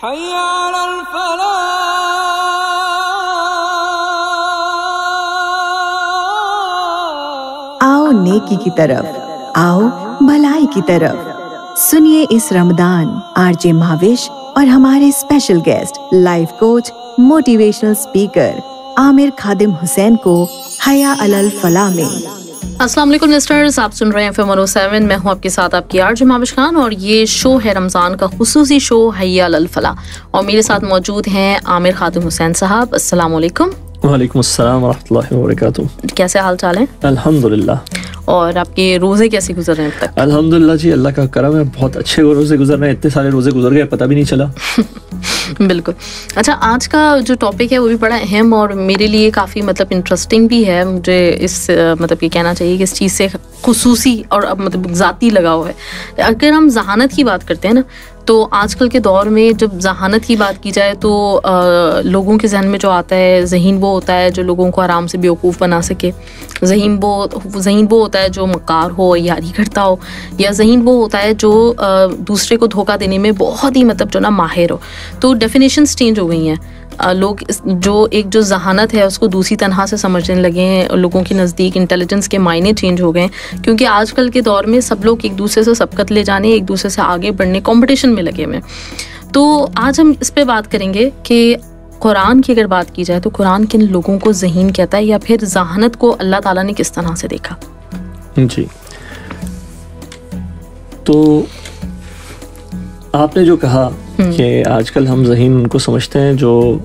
حي على الفلاح. آؤ نیکی کی طرف، آؤ بھلائی کی طرف. سنیے اس رمضان آر جے مہاوش اور ہمارے special guest life coach motivational speaker Aamir Khadim Hussain کو حیا علی الفلاح میں. السلام علیکم لسنرز، آپ سن رہے ہیں FM 107. میں ہوں آپ کے ساتھ آپ کی آرجے مہاوش خان، اور یہ شو ہے رمضان کا خصوصی شو حیا علی الفلاح، اور میرے ساتھ موجود ہیں عامر خادم حسین صاحب. السلام علیکم. وعلیکم السلام ورحمۃ اللہ وبرکاتہ. کیسے حال چال ہیں؟ الحمدللہ. اور آپ کے روزے کیسے گزر رہے ہیں اب تک؟ الحمدللہ جی، اللہ کا کرم ہے، بہت اچھے روزے گزر رہے ہیں. اتنے سارے روزے گزر گئے پتہ بھی نہیں چلا. بالکل. اچھا، آج کا جو ٹاپک ہے وہ بھی بڑا اہم اور میرے لیے کافی انٹرسٹنگ بھی ہے. مجھے اس یہ کہنا چاہیے کہ اس چیز سے خصوصی اور ذاتی لگاؤ ہے. اگر ہم ذہانت کی بات کرتے ہیں نا، تو آج کل کے دور میں جب ذہانت کی بات کی جائے تو لوگوں کے ذہن میں جو آتا ہے، ذہین وہ ہوتا ہے جو لوگوں کو آرام سے بیوقوف بنا سکے، ذہین وہ ہوتا ہے جو مکار ہو، یاری کرتا ہو، یا ذہین وہ ہوتا ہے جو دوسرے کو دھوکہ دینے میں بہت ہی ماہر ہو. تو ڈیفینیشنز چینج ہو گئی ہیں. لوگ جو ذہانت ہے اس کو دوسری طرح سے سمجھنے لگے ہیں. لوگوں کے نزدیک انٹیلیجنس کے معنی چینج ہو گئے ہیں، کیونکہ آج کل کے دور میں سب لوگ ایک دوسرے سے سبقت لے جانے، ایک دوسرے سے آگے بڑھنے، کمپٹیشن میں لگے ہوئے ہیں. تو آج ہم اس پہ بات کریں گے کہ قرآن کی اگر بات کی جائے تو قرآن کن لوگوں کو ذہین کہتا ہے، یا پھر ذہانت کو اللہ تعالیٰ نے کس طرح سے دیکھا. جی، تو آپ نے جو کہا کہ آج کل ہم ذہین ان کو سمجھتے ہیں جو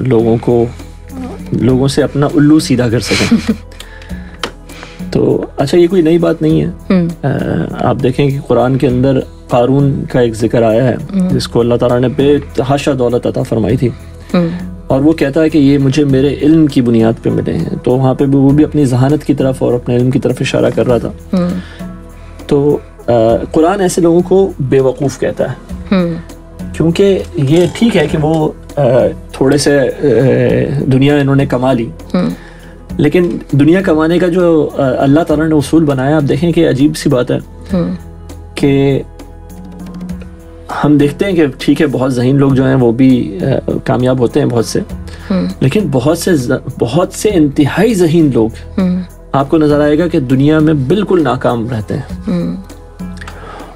لوگوں سے اپنا الو سیدھا کر سکیں. تو اچھا، یہ کوئی نئی بات نہیں ہے. آپ دیکھیں کہ قرآن کے اندر قارون کا ایک ذکر آیا ہے، جس کو اللہ تعالیٰ نے بے تحاشا دولت عطا فرمائی تھی، اور وہ کہتا ہے کہ یہ مجھے میرے علم کی بنیاد پہ ملے ہیں. تو وہاں پہ وہ بھی اپنی ذہانت کی طرف اور اپنے علم کی طرف اشارہ کر رہا تھا. تو قرآن ایسے لوگوں کو بے وقوف کہتا ہے، کیونکہ یہ ٹھیک ہے کہ وہ تھوڑے سے دنیا انہوں نے کما لی، لیکن دنیا کمانے کا جو اللہ تعالیٰ نے اصول بنایا، آپ دیکھیں کہ عجیب سی بات ہے کہ ہم دیکھتے ہیں کہ ٹھیک ہے بہت ذہین لوگ جو ہیں وہ بھی کامیاب ہوتے ہیں بہت سے، لیکن بہت سے انتہائی ذہین لوگ آپ کو نظر آئے گا کہ دنیا میں بالکل ناکام رہتے ہیں.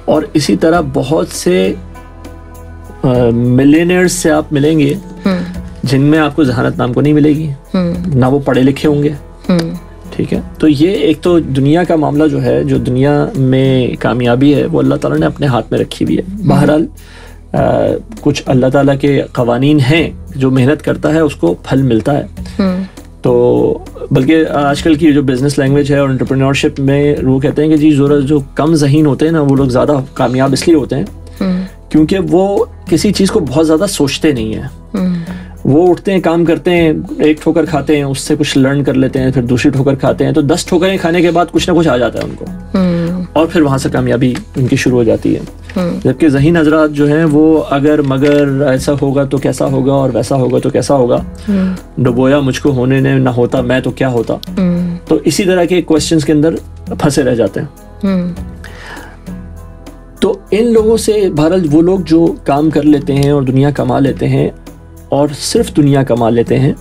اور اسی طرح بہت سے ملینئرز سے آپ ملیں گے جن میں آپ کو ذہانت نام کو نہیں ملے گی، نہ وہ پڑھے لکھے ہوں گے. ٹھیک ہے، تو یہ ایک تو دنیا کا معاملہ جو ہے، جو دنیا میں کامیابی ہے وہ اللہ تعالیٰ نے اپنے ہاتھ میں رکھی ہوئی ہے. بہرحال کچھ اللہ تعالیٰ کے قوانین ہیں، جو محنت کرتا ہے اس کو پھل ملتا ہے. تو بلکہ آج کل کی جو بزنس لینگویج ہے اور انٹرپرینورشپ میں وہ کہتے ہیں کہ جی جو کم ذہین ہوتے ہیں نا، وہ لوگ زیادہ کامیاب اس لیے ہوتے ہیں کیونکہ وہ کسی چیز کو بہت زیادہ سوچتے نہیں ہیں. وہ اٹھتے ہیں، کام کرتے ہیں، ایک ٹھوکر کھاتے ہیں، اس سے کچھ لرن کر لیتے ہیں، پھر دوسری ٹھوکر کھاتے ہیں، تو 10 ٹھوکریں کھانے کے بعد کچھ نہ کچھ آ جاتا ہے ان کو، اور پھر وہاں سے کامیابی ان کی شروع ہو جاتی ہے. جبکہ ذہین حضرات جو ہیں وہ اگر مگر ایسا ہوگا تو کیسا ہوگا، اور ویسا ہوگا تو کیسا ہوگا، ڈبویا مجھ کو ہونے نے نہ ہوتا میں تو کیا ہوتا، تو اسی طرح کے کوسچنز کے اندر پھنسے رہ جاتے ہیں. تو ان لوگوں سے بہرحال وہ لوگ جو کام کر لیتے ہیں اور دنیا کما لیتے ہیں، اور صرف دنیا کما لیتے ہیں،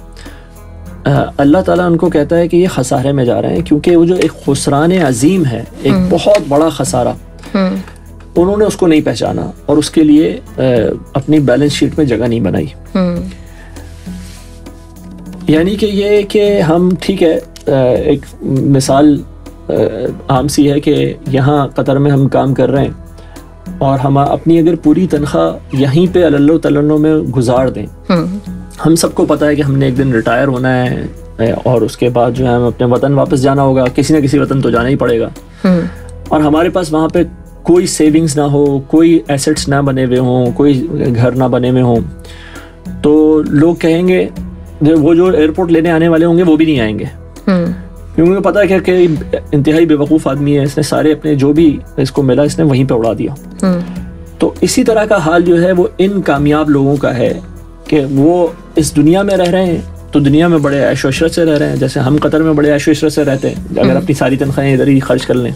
اللہ تعالیٰ ان کو کہتا ہے کہ یہ خسارے میں جا رہے ہیں، کیونکہ وہ جو ایک خسران عظیم ہے، ایک بہت بڑا خسارہ، انہوں نے اس کو نہیں پہچانا اور اس کے لیے اپنی بیلنس شیٹ میں جگہ نہیں بنائی. یعنی کہ یہ کہ ہم ٹھیک ہے، ایک مثال عام سی ہے کہ یہاں قطر میں ہم کام کر رہے ہیں، اور ہم اپنی اگر پوری تنخواہ یہیں پہ اللہ تعالیٰ میں گزار دیں، ہم سب کو پتہ ہے کہ ہم نے ایک دن ریٹائر ہونا ہے، اور اس کے بعد جو ہے ہم اپنے وطن واپس جانا ہوگا، کسی نہ کسی وطن تو جانا ہی پڑے گا، اور ہمارے پاس وہاں پہ کوئی سیونگز نہ ہو، کوئی ایسٹس نہ بنے ہوئے ہوں، کوئی گھر نہ بنے ہوئے ہوں، تو لوگ کہیں گے، وہ جو ایئرپورٹ لینے آنے والے ہوں گے وہ بھی نہیں آئیں گے، کیونکہ پتہ ہے کہ انتہائی بے وقوف آدمی ہے، اس نے سارے اپنے جو بھی اس کو ملا اس نے وہیں پہ اڑا دیا. تو اسی طرح کا حال جو ہے وہ ان کامیاب لوگوں کا ہے کہ وہ اس دنیا میں رہ رہے ہیں تو دنیا میں بڑے عیش و عشرت سے رہ رہے ہیں، جیسے ہم قطر میں بڑے عیش و عشرت سے رہتے ہیں اگر اپنی ساری تنخواہیں ادھر ہی خرچ کر لیں.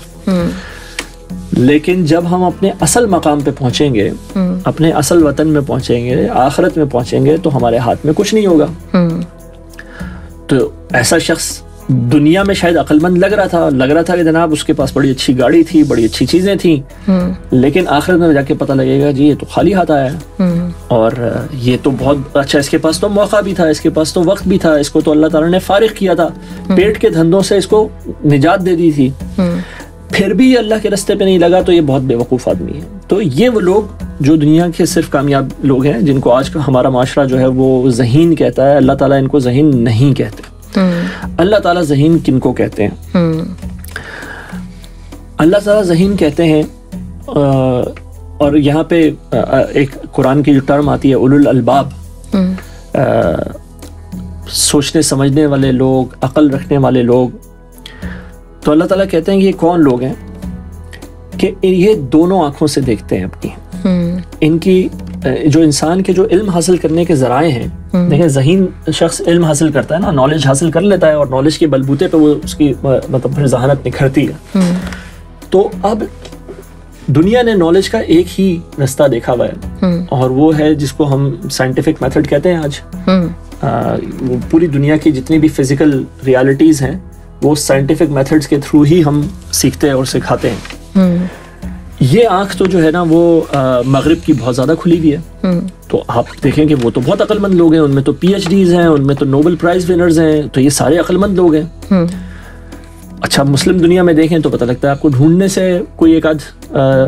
لیکن جب ہم اپنے اصل مقام پہ پہنچیں گے, اپنے اصل وطن میں پہنچیں گے, آخرت میں پہنچیں گے, تو ہمارے ہاتھ میں کچھ نہیں ہوگا. تو ایسا شخص دنیا میں شاید عقل مند لگ رہا تھا کہ جناب اس کے پاس بڑی اچھی گاڑی تھی, بڑی اچھی چیزیں تھیں, لیکن آخرت میں جا کے پتہ لگے گا جی یہ تو خالی ہاتھ آیا ہے, اور یہ تو بہت اچھا, اس کے پاس تو موقع بھی تھا, اس کے پاس تو وقت بھی تھا, اس کو تو اللہ تعالیٰ نے فارغ کیا تھا, پیٹ کے دھندوں سے اس کو نجات دے دی تھی, پھر بھی یہ اللہ کے راستے پہ نہیں لگا, تو یہ بہت بے وقوف آدمی ہے. تو یہ وہ لوگ جو دنیا کے صرف کامیاب لوگ ہیں, جن کو آج کا ہمارا معاشرہ جو ہے وہ ذہین کہتا ہے. اللہ تعالیٰ ان کو ذہین نہیں کہتے. اللہ تعالیٰ ذہین کن کو کہتے ہیں؟ اللہ تعالیٰ ذہین کہتے ہیں, اور یہاں پہ ایک قرآن کی جو ٹرم آتی ہے اولو الالباب, سوچنے سمجھنے والے لوگ, عقل رکھنے والے لوگ. تو اللہ تعالیٰ کہتے ہیں کہ یہ کون لوگ ہیں کہ یہ دونوں آنکھوں سے دیکھتے ہیں اپنی. ان کی جو انسان کے جو علم حاصل کرنے کے ذرائع ہیں, دیکھیں ذہین شخص علم حاصل کرتا ہے نا, نالج حاصل کر لیتا ہے, اور نالج کے بلبوتے پہ وہ اس کی مطلب پھر ذہانت نکھرتی ہے. تو اب دنیا نے نالج کا ایک ہی رستہ دیکھا ہوا ہے, اور وہ ہے جس کو ہم سائنٹیفک میتھڈ کہتے ہیں آج. پوری دنیا کی جتنی بھی فزیکل ریالٹیز ہیں وہ سائنٹیفک میتھڈز کے تھرو ہی ہم سیکھتے ہیں اور سکھاتے ہیں. یہ آنکھ تو جو ہے نا وہ مغرب کی بہت زیادہ کھلی ہوئی ہے. تو آپ دیکھیں کہ وہ تو بہت عقل مند لوگ ہیں, ان میں تو پی ایچ ڈیز ہیں, ان میں تو نوبل پرائز ونرز ہیں, تو یہ سارے عقل مند لوگ ہیں. اچھا مسلم دنیا میں دیکھیں تو پتہ لگتا ہے آپ کو ڈھونڈنے سے کوئی ایک آدھ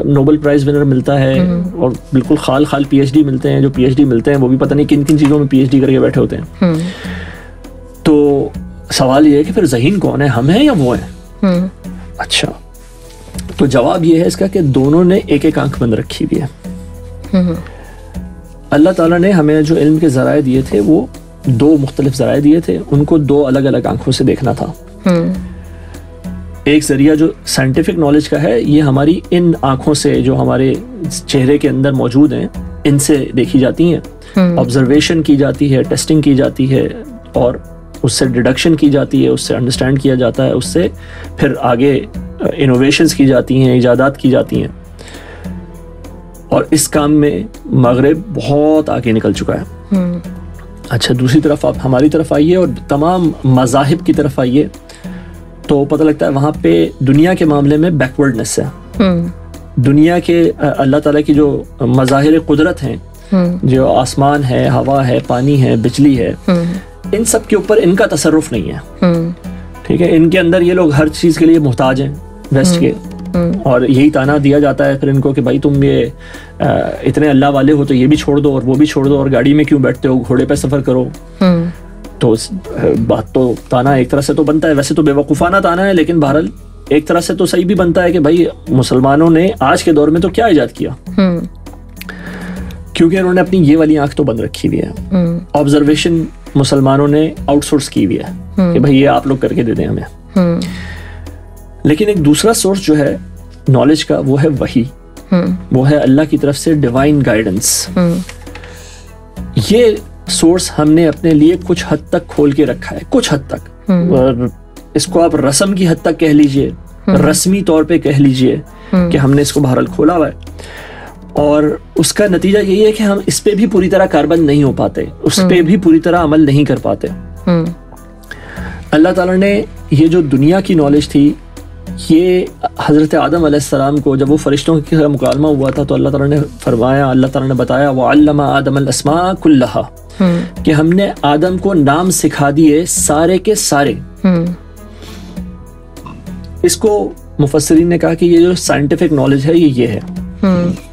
نوبل پرائز ونر ملتا ہے, اور بالکل خال پی ایچ ڈی ملتے ہیں. جو پی ایچ ڈی ملتے ہیں وہ بھی پتہ نہیں کن کن چیزوں میں پی ایچ ڈی کر کے بیٹھے ہوتے ہیں. تو سوال یہ ہے کہ پھر ذہین کون ہے, ہم ہیں یا وہ ہیں؟ اچھا, تو جواب یہ ہے اس کا کہ دونوں نے ایک ایک آنکھ بند رکھی ہوئی ہے. اللہ تعالیٰ نے ہمیں جو علم کے ذرائع دیے تھے وہ دو مختلف ذرائع دیے تھے, ان کو دو الگ الگ آنکھوں سے دیکھنا تھا. ایک ذریعہ جو سائنٹیفک نالج کا ہے یہ ہماری ان آنکھوں سے جو ہمارے چہرے کے اندر موجود ہیں ان سے دیکھی جاتی ہیں, آبزرویشن کی جاتی ہے, ٹیسٹنگ کی جاتی ہے, اور اس سے ڈیڈکشن کی جاتی ہے, اس سے انڈرسٹینڈ کیا جاتا ہے, اس سے پھر آگے انوویشنز کی جاتی ہیں, ایجادات کی جاتی ہیں. اور اس کام میں مغرب بہت آگے نکل چکا ہے. اچھا دوسری طرف آپ ہماری طرف آئیے اور تمام مذاہب کی طرف آئیے تو پتہ لگتا ہے وہاں پہ دنیا کے معاملے میں بیکورڈنس ہے. دنیا کے اللہ تعالیٰ کی جو مظاہر قدرت ہیں, جو آسمان ہے, ہوا ہے, پانی ہے, بجلی ہے, ان سب کے اوپر ان کا تصرف نہیں ہے. ٹھیک ہے, ان کے اندر یہ لوگ ہر چیز کے لیے محتاج ہیں ویسٹ کے, اور یہی تانا دیا جاتا ہے پھر ان کو کہ بھائی تم یہ اتنے اللہ والے ہو تو یہ بھی چھوڑ دو اور وہ بھی چھوڑ دو, اور گاڑی میں کیوں بیٹھتے ہو, گھوڑے پہ سفر کرو. تو بات تو تانا ایک طرح سے تو بنتا ہے, ویسے تو بے وقوفانہ تانا ہے, لیکن بہرحال ایک طرح سے تو صحیح بھی بنتا ہے کہ بھائی مسلمانوں نے آج کے دور میں تو کیا ایجاد کیا, کیونکہ انہوں نے اپنی یہ والی آنکھ تو بند رکھی ہوئی ہے. آبزرویشن مسلمانوں نے آؤٹ سورس کی ہوئی ہے کہ بھائی یہ آپ لوگ کر کے دے دیں ہمیں. لیکن ایک دوسرا سورس جو ہے نالج کا وہ ہے وحی, وہ ہے اللہ کی طرف سے ڈیوائن گائیڈنس. یہ سورس ہم نے اپنے لیے کچھ حد تک کھول کے رکھا ہے, کچھ حد تک. اس کو آپ رسم کی حد تک کہہ لیجئے, رسمی طور پہ کہہ لیجئے کہ ہم نے اس کو بہرحال کھولا ہوا ہے. اور اس کا نتیجہ یہی ہے کہ ہم اس پہ بھی پوری طرح کاربند نہیں ہو پاتے, اس پہ بھی پوری طرح عمل نہیں کر پاتے. اللہ تعالیٰ نے یہ جو دنیا کی نالج تھی, یہ حضرت آدم علیہ السلام کو جب وہ فرشتوں کا مکالمہ ہوا تھا تو اللہ تعالیٰ نے فرمایا, اللہ تعالیٰ نے بتایا وَعَلَّمَ آدَمَ الْأَسْمَاءَ كُلَّهَا, کہ ہم نے آدم کو نام سکھا دیے سارے کے سارے. اس کو مفسرین نے کہا کہ یہ جو سائنٹیفک نالج ہے یہ ہے.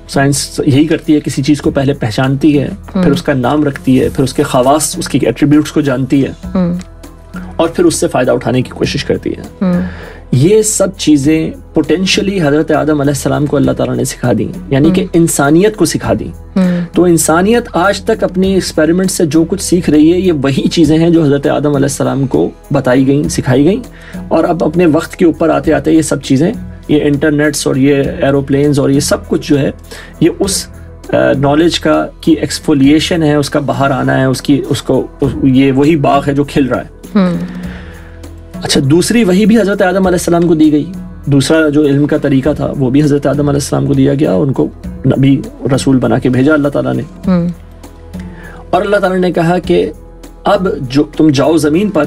سائنس یہی کرتی ہے, کسی چیز کو پہلے پہچانتی ہے, پھر اس کا نام رکھتی ہے, پھر اس کے خواص, اس کی ایٹریبیوٹس کو جانتی ہے, اور پھر اس سے فائدہ اٹھانے کی کوشش کرتی ہے. یہ سب چیزیں پوٹینشلی حضرت آدم علیہ السلام کو اللہ تعالیٰ نے سکھا دی, یعنی کہ انسانیت کو سکھا دی. تو انسانیت آج تک اپنی ایکسپیریمنٹ سے جو کچھ سیکھ رہی ہے یہ وہی چیزیں ہیں جو حضرت آدم علیہ السلام کو بتائی گئیں, سکھائی گئیں. اور اب اپنے وقت کے اوپر آتے آتے یہ سب چیزیں, یہ انٹرنیٹس اور یہ ایروپلینز اور یہ سب کچھ جو ہے یہ اس نالج کا کی ایکسفولیشن ہے, اس کا باہر آنا ہے, اس کو یہ وہی باغ ہے جو کھل رہا ہے. اچھا دوسری وہی بھی حضرت آدم علیہ السلام کو دی گئی, دوسرا جو علم کا طریقہ تھا وہ بھی حضرت آدم علیہ السلام کو دیا گیا, ان کو نبی رسول بنا کے بھیجا اللہ تعالیٰ نے. اور اللہ تعالیٰ نے کہا کہ اب جو تم جاؤ زمین پر,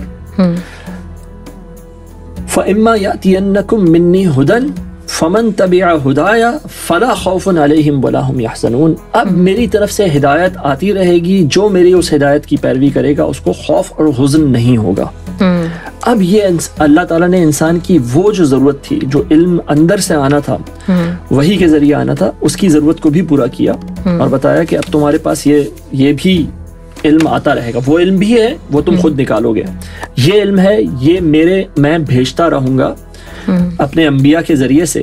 فَإِمَّا يَأْتِيَنَّكُم مِّنِّي هُدًى فَمَن تَبِعَ هُدَايَ فَلَا خَوْفٌ عَلَيْهِمْ وَلَا هُمْ يَحْزَنُونَ. اب میری طرف سے ہدایت آتی رہے گی, جو میری اس ہدایت کی پیروی کرے گا اس کو خوف اور حزن نہیں ہوگا. اب یہ اللہ تعالیٰ نے انسان کی وہ جو ضرورت تھی, جو علم اندر سے آنا تھا, وحی کے ذریعے آنا تھا, اس کی ضرورت کو بھی پورا کیا اور بتایا کہ اب تمہارے پاس یہ بھی علم آتا رہے گا. وہ علم بھی ہے, وہ تم خود نکالو گے. یہ علم ہے, یہ میں بھیجتا رہوں گا اپنے انبیاء کے ذریعے سے,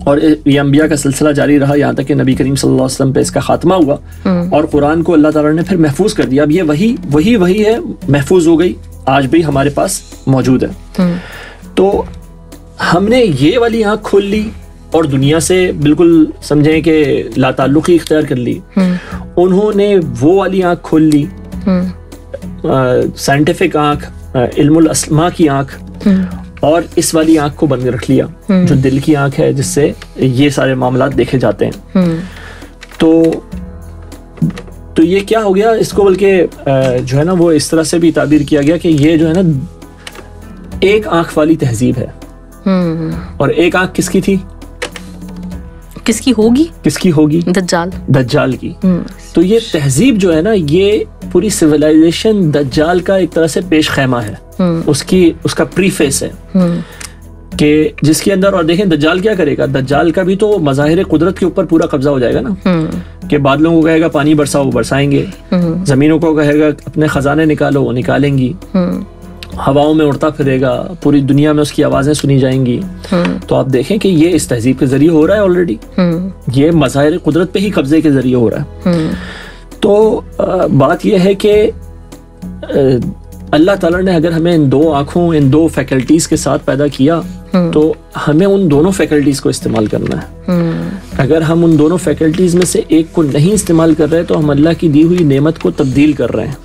اور یہ انبیاء کا سلسلہ جاری رہا یہاں تک کہ نبی کریم صلی اللہ علیہ وسلم پہ اس کا خاتمہ ہوا, اور قرآن کو اللہ تعالیٰ نے پھر محفوظ کر دیا. اب یہ وہی ہے, محفوظ ہو گئی, آج بھی ہمارے پاس موجود ہے. تو ہم نے یہ والی آنکھ کھول لی اور دنیا سے بالکل سمجھیں کہ لا تعلقی اختیار کر لی. انہوں نے وہ والی آنکھ کھول لی, سائنٹیفک آنکھ, علم الاسماء کی آنکھ, اور اس والی آنکھ کو بند رکھ لیا جو دل کی آنکھ ہے, جس سے یہ سارے معاملات دیکھے جاتے ہیں. تو یہ کیا ہو گیا, اس کو بلکہ جو ہے نا وہ اس طرح سے بھی تعبیر کیا گیا کہ یہ جو ہے نا ایک آنکھ والی تہذیب ہے. اور ایک آنکھ کس کی تھی, کس کی ہوگی دجال کی. تو یہ تہذیب جو ہے نا, یہ پوری سویلائزیشن دجال کا ایک طرح سے پیش خیمہ ہے, اس کا پریفیس ہے کہ جس کے اندر, اور دیکھیں دجال کیا کرے گا, دجال کا بھی تو مظاہر قدرت کے اوپر پورا قبضہ ہو جائے گا نا, کہ بادلوں کو کہے گا پانی برساؤ, وہ برسائیں گے, زمینوں کو کہے گا اپنے خزانے نکالو, وہ نکالیں گی, ہواؤں میں اڑتا پھرے گا, پوری دنیا میں اس کی آوازیں سنی جائیں گی. تو آپ دیکھیں کہ یہ اس تہذیب کے ذریعے ہو رہا ہے آلریڈی, یہ مظاہر قدرت پہ ہی قبضے کے ذریعے ہو رہا ہے. تو بات یہ ہے کہ اللہ تعالیٰ نے اگر ہمیں ان دو آنکھوں, ان دو فیکلٹیز کے ساتھ پیدا کیا, تو ہمیں ان دونوں فیکلٹیز کو استعمال کرنا ہے. اگر ہم ان دونوں فیکلٹیز میں سے ایک کو نہیں استعمال کر رہے تو ہم اللہ کی دی ہوئی نعمت کو تبدیل کر رہے ہیں,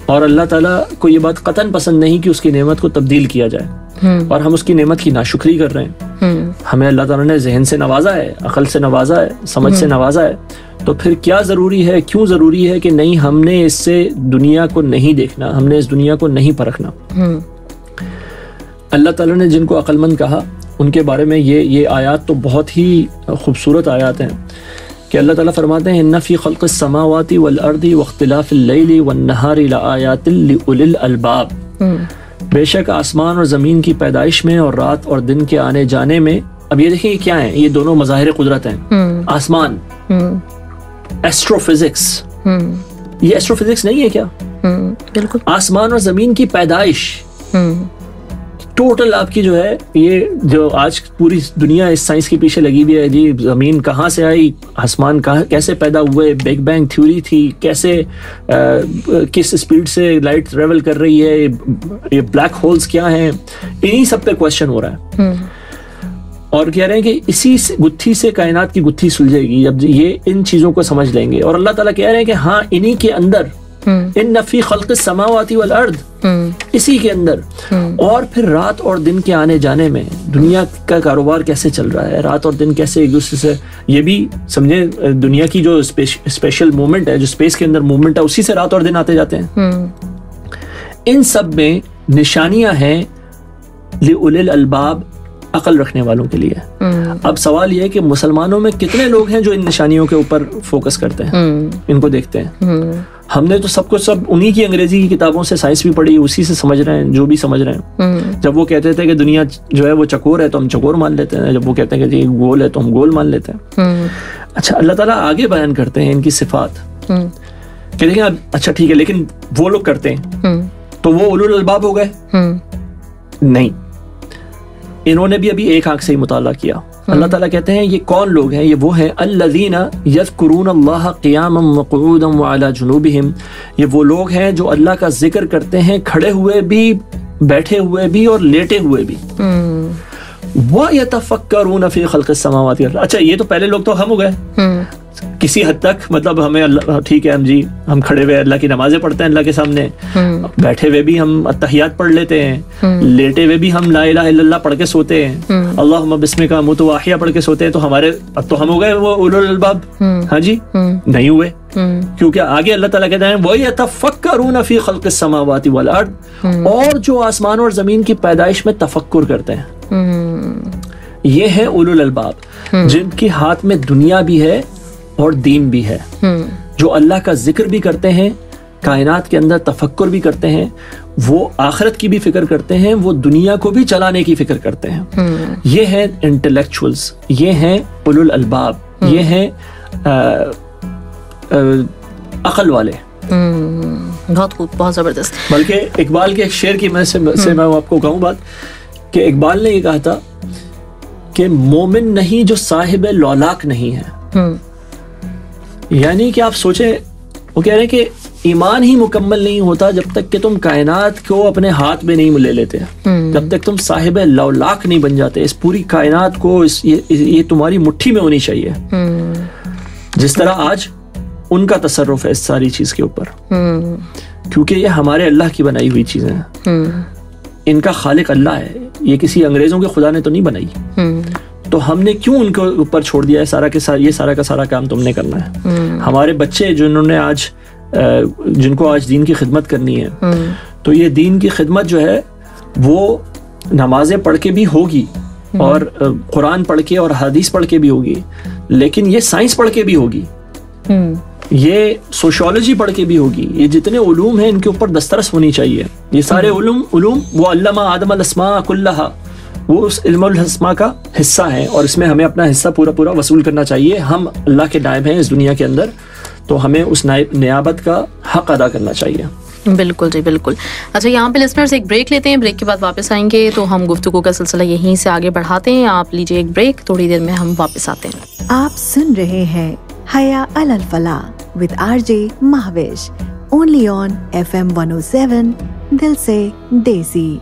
اور اللہ تعالیٰ کو یہ بات قطعاً پسند نہیں کہ اس کی نعمت کو تبدیل کیا جائے, اور ہم اس کی نعمت کی ناشکری کر رہے ہیں. ہمیں اللہ تعالیٰ نے ذہن سے نوازا ہے, عقل سے نوازا ہے, سمجھ سے نوازا ہے, تو پھر کیا ضروری ہے, کیوں ضروری ہے کہ نہیں ہم نے اس سے دنیا کو نہیں دیکھنا, ہم نے اس دنیا کو نہیں پرکھنا. اللہ تعالیٰ نے جن کو عقل مند کہا ان کے بارے میں یہ آیات تو بہت ہی خوبصورت آیات ہیں کہ اللہ تعالیٰ فرماتے ہیں ان فی خلق السماوات والارض واختلاف اللیل والنہار لآیات لأولی الالباب. بے شک آسمان اور زمین کی پیدائش میں اور رات اور دن کے آنے جانے میں. اب یہ دیکھیں یہ کیا ہیں, یہ دونوں مظاہر قدرت ہیں. آسمان, ایسٹرو فزکس, یہ ایسٹرو فزکس نہیں ہے کیا؟ بالکل. آسمان اور زمین کی پیدائش, ٹوٹل آپ کی جو ہے, یہ جو آج پوری دنیا اس سائنس کے پیچھے لگی ہوئی ہے, جی زمین کہاں سے آئی, آسمان کیسے پیدا ہوئے, بگ بینگ تھیوری تھی, کیسے کس اسپیڈ سے لائٹ ٹریول کر رہی ہے, یہ بلیک ہولز کیا ہیں, انہی سب پہ کوشچن ہو رہا ہے. اور کہہ رہے ہیں کہ اسی گتھی سے کائنات کی گتھی سلجھے گی جب یہ ان چیزوں کو سمجھ لیں گے. اور اللہ تعالیٰ کہہ رہے ہیں کہ ہاں انہی کے اندر, ان فی خلق السماوات والارض, اسی کے اندر, اور پھر رات اور دن کے آنے جانے میں دنیا کا کاروبار کیسے چل رہا ہے, رات اور دن کیسے ایک دوسرے سے, یہ بھی سمجھیں دنیا کی جو اسپیشل موومنٹ ہے, جو اسپیس کے اندر موومنٹ ہے, اسی سے رات اور دن آتے جاتے ہیں. ان سب میں نشانیاں ہیں لأولی الالباب, عقل رکھنے والوں کے لیے. اب سوال یہ ہے کہ مسلمانوں میں کتنے لوگ ہیں جو ان نشانیوں کے اوپر فوکس کرتے ہیں, ان کو دیکھتے ہیں. ہم نے تو سب انہی کی انگریزی کی کتابوں سے سائنس بھی پڑھی, اسی سے سمجھ رہے ہیں جو بھی سمجھ رہے ہیں. جب وہ کہتے تھے کہ دنیا جو ہے وہ چکور ہے تو ہم چکور مان لیتے ہیں, جب وہ کہتے ہیں کہ جی گول ہے تو ہم گول مان لیتے ہیں. اچھا اللہ تعالیٰ آگے بیان کرتے ہیں ان کی صفات کہ دیکھیں اچھا ٹھیک ہے, لیکن وہ لوگ کرتے ہیں تو وہ اولو الالباب ہو گئے نہیں, انہوں نے بھی ابھی ایک آنکھ سے ہی مطالعہ کیا. اللہ تعالیٰ کہتے ہیں یہ کون لوگ ہیں, یہ وہ ہیں الذین یذکرون اللہ قیاما وقعودا وعلی جنوبہم, یہ وہ لوگ ہیں جو اللہ کا ذکر کرتے ہیں کھڑے ہوئے بھی, بیٹھے ہوئے بھی, اور لیٹے ہوئے بھی. وَيَتَفَكَّرُونَ فِي خَلْقِ السَّمَاوَاتِ. اچھا یہ تو پہلے لوگ تو ہم ہو گئے, کسی حد تک مطلب ہمیں اللہ ٹھیک ہے ہم کھڑے ہوئے اللہ کی نمازیں پڑھتے ہیں اللہ کے سامنے, بیٹھے ہوئے بھی ہم التحیات پڑھ لیتے ہیں, لیٹے ہوئے بھی ہم لا الہ الا اللہ پڑھ کے سوتے ہیں, اللہم بسمک اموت و احیا پڑھ کے سوتے ہیں. تو ہمارے اب تو ہم ہو گئے وہ اولو الالباب. ہاں جی نہیں ہوئے, کیونکہ آگے اللہ تعالیٰ کہتے ہیں وَيَتَفَكَّرُونَ فِي خَلْقِ السَّمَاوَاتِ وَالْأَرْضِ, اور جو آسمان اور زمین کی پیدائش میں تفکر کرتے ہیں. یہ ہے اولو الالباب جن کے ہاتھ میں دنیا بھی ہے اور دین بھی ہے, جو اللہ کا ذکر بھی کرتے ہیں, کائنات کے اندر تفکر بھی کرتے ہیں, وہ آخرت کی بھی فکر کرتے ہیں, وہ دنیا کو بھی چلانے کی فکر کرتے ہیں. یہ ہیں انٹلیکچوئلز, یہ ہیں اولو الالباب, یہ ہیں عقل والے. بہت خوب, بہت زبردست. بلکہ اقبال کے ایک شعر کی میں آپ کو کہوں بات, کہ اقبال نے یہ کہا تھا کہ مومن نہیں جو صاحب لولاک نہیں ہے. یعنی کہ آپ سوچیں, وہ کہہ رہے ہیں کہ ایمان ہی مکمل نہیں ہوتا جب تک کہ تم کائنات کو اپنے ہاتھ میں نہیں لے لیتے, جب تک تم صاحب لولاک نہیں بن جاتے. اس پوری کائنات کو یہ تمہاری مٹھی میں ہونی چاہیے, جس طرح آج ان کا تصرف ہے اس ساری چیز کے اوپر, کیونکہ یہ ہمارے اللہ کی بنائی ہوئی چیزیں ہیں. ان کا خالق اللہ ہے, یہ کسی انگریزوں کے خدا نے تو نہیں بنائی. تو ہم نے کیوں ان کو اوپر چھوڑ دیا ہے یہ سارا کا سارا کام تم نے کرنا ہے. ہمارے بچے جن کو آج دین کی خدمت کرنی ہے, تو یہ دین کی خدمت جو ہے وہ نمازیں پڑھ کے بھی ہوگی, اور قرآن پڑھ کے اور حدیث پڑھ کے بھی ہوگی, لیکن یہ سائنس پڑھ کے بھی ہوگی, یہ سوشیولوجی پڑھ کے بھی ہوگی. یہ جتنے علوم ہیں ان کے اوپر دسترس ہونی چاہیے. یہ سارے علوم وہ علمہ آدم الاسماء کلہا, وہ اس علم الاسماء کا حصہ ہیں, اور اس میں ہمیں اپنا حصہ پورا وصول کرنا چاہیے. ہم اللہ کے نائب ہیں اس دنیا کے اندر, تو ہمیں اس نیابت کا حق ادا کرنا چاہیے. بالکل جی بالکل. اچھا یہاں پہ لسنرز ایک بریک لیتے ہیں, بریک کے بعد واپس آئیں گے تو ہم گفتگو کا سلسلہ یہیں سے آگے بڑھاتے ہیں. آپ لیجئے ایک بریک, تھوڑی دیر میں ہم واپس آتے ہیں. آپ سن رہے ہیں حیا علی الفلاح with RJ Mehwish, only on FM 107 دل سے دیسی.